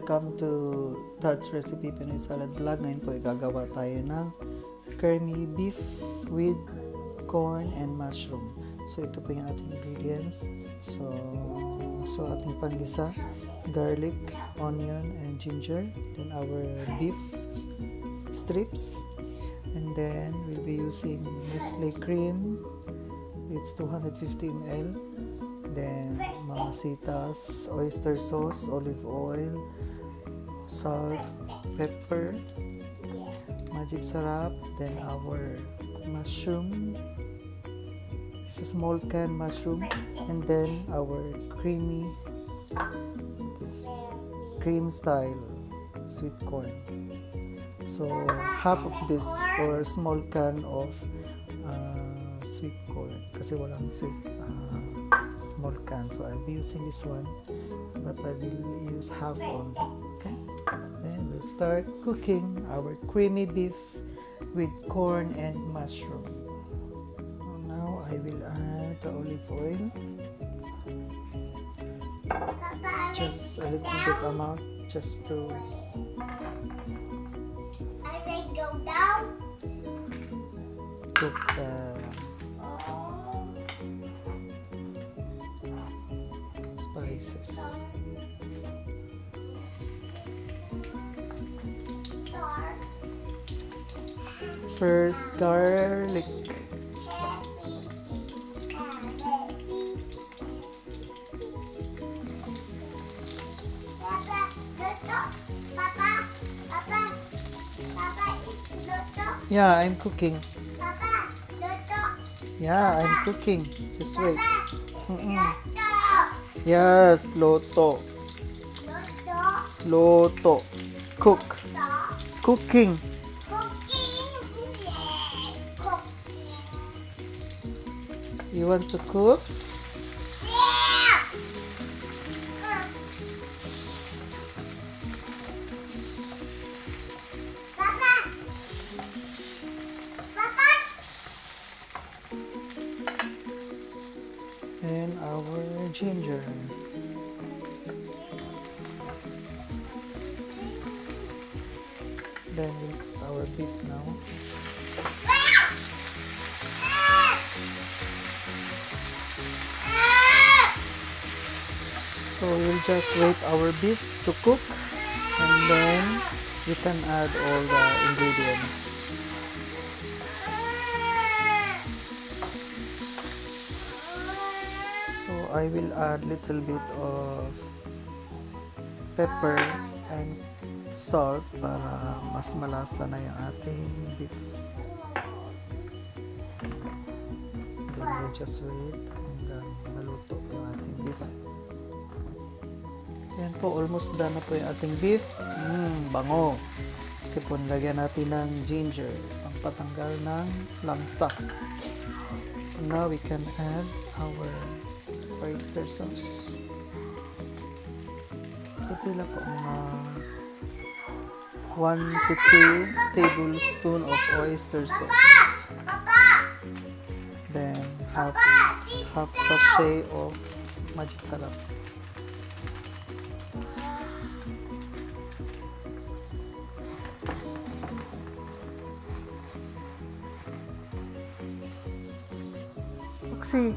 Welcome to Tadz Recipe Pinoy Salad Vlog. Ngayon po gagawa tayo ng creamy beef with corn and mushroom. So ito po yung ating ingredients. So ating panggisa, garlic, onion, and ginger. Then our beef strips. And then we'll be using nestle cream. It's 250 ml. Then mamasitas, oyster sauce, olive oil, salt, pepper, magic sarap, then our mushroom. It's a small can mushroom, and then our cream style sweet corn. So half of this or small can of sweet corn kasi walang sweet small can, so I'll be using this one, but I will use half only. Okay, then we'll start cooking our creamy beef with corn and mushroom. So now I will add the olive oil, just a little bit amount, just to cook the spices. First, garlic. Yeah, I'm cooking. Yeah, I'm cooking. Just wait. Yes, loto. Loto. Cook. Cooking. You want to cook? And our ginger. Then we put our beef now. So we'll just wait our beef to cook, and then we can add all the ingredients. So I will add little bit of pepper and salt para mas malasa na yung ating beef. Then we'll just wait hanggang maluto yung ating beef. Yan po, almost done na po yung ating beef. Bango. Kasi po nilagyan natin ng ginger pang patanggal ng lansa. So now we can add our oyster sauce. Ito lang po mga 1 to 2 tablespoon of oyster sauce. Then half sachet of magic sarap. Oxy.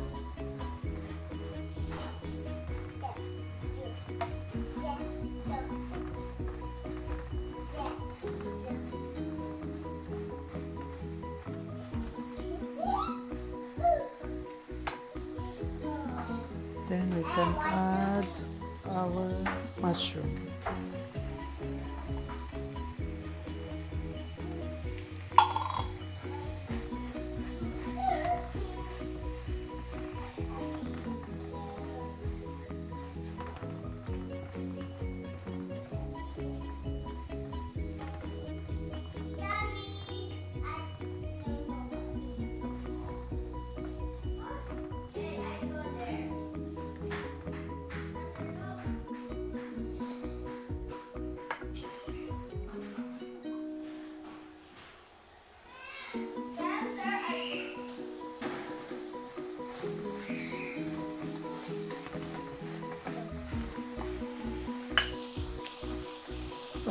Then we can add our mushroom.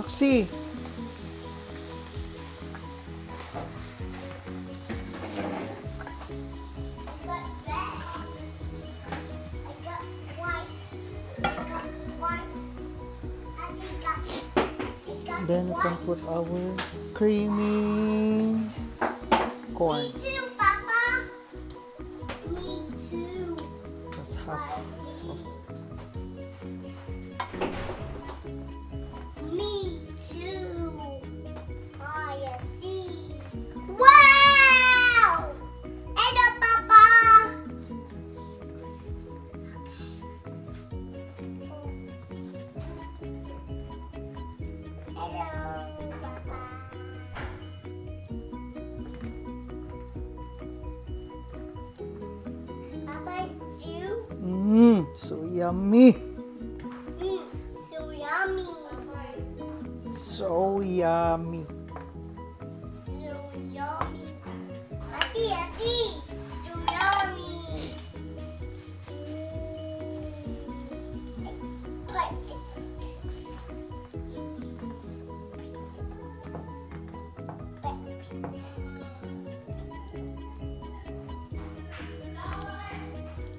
Roxy! Then we can put our creamy corn. Me too, Papa. Me too. That's half of Me too. I see. Wow! Hello, Papa. Hello, Papa. Papa, it's you. So yummy. So yummy. So yummy. So yummy. Ati, ati. So yummy. Perfect.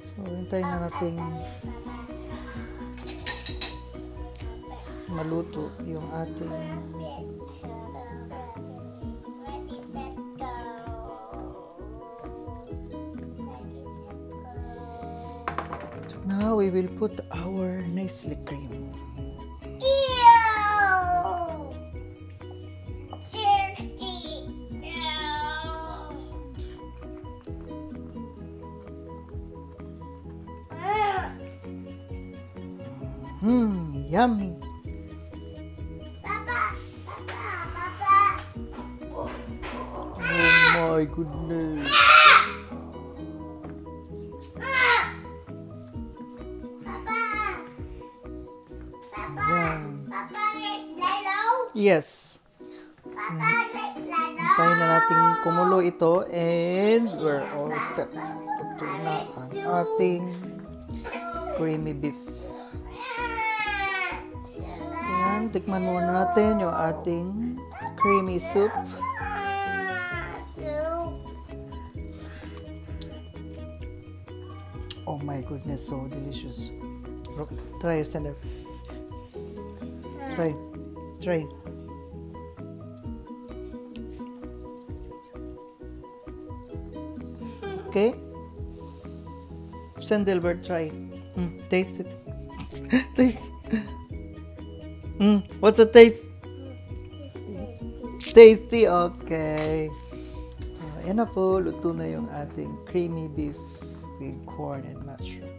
So hintayin na nating maluto yung ating Ready, set, go. Ready, set, go. now we will put our nestle cream. Ew! Dirty. Yummy. Papa, Papa, Papa. Oh my goodness. Papa. Papa. Yan. Papa, lalo. Yes. Papa, lalo. Hintayin na nating kumulo ito and we're all set. Ito na ang ating creamy beef. Yan, tikman muna natin yung ating creamy soup. Oh my goodness, so delicious. Try, stand up. Try. Try. Okay? Sandelbert, try. Taste it. Taste. What's the taste? Tasty, okay. So, yan na po, luto na yung ating creamy beef with corn and mushroom.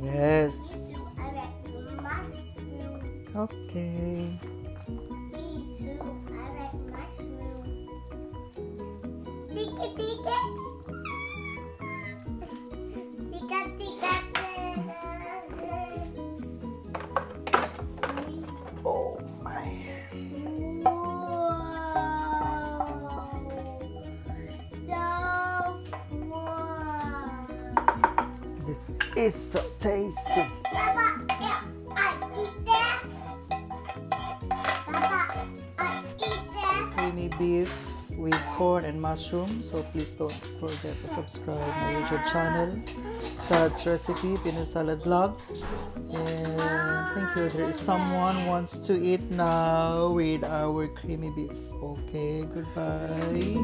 Yes. Okay. Oh my. This is so tasty. Papa, yeah, I eat that. Papa, I eat that. Creamy beef with corn and mushroom. So please don't forget to subscribe my YouTube channel. Tadz recipe, Pinoy salad vlog. And thank you. There is someone wants to eat now with our creamy beef. Okay, goodbye.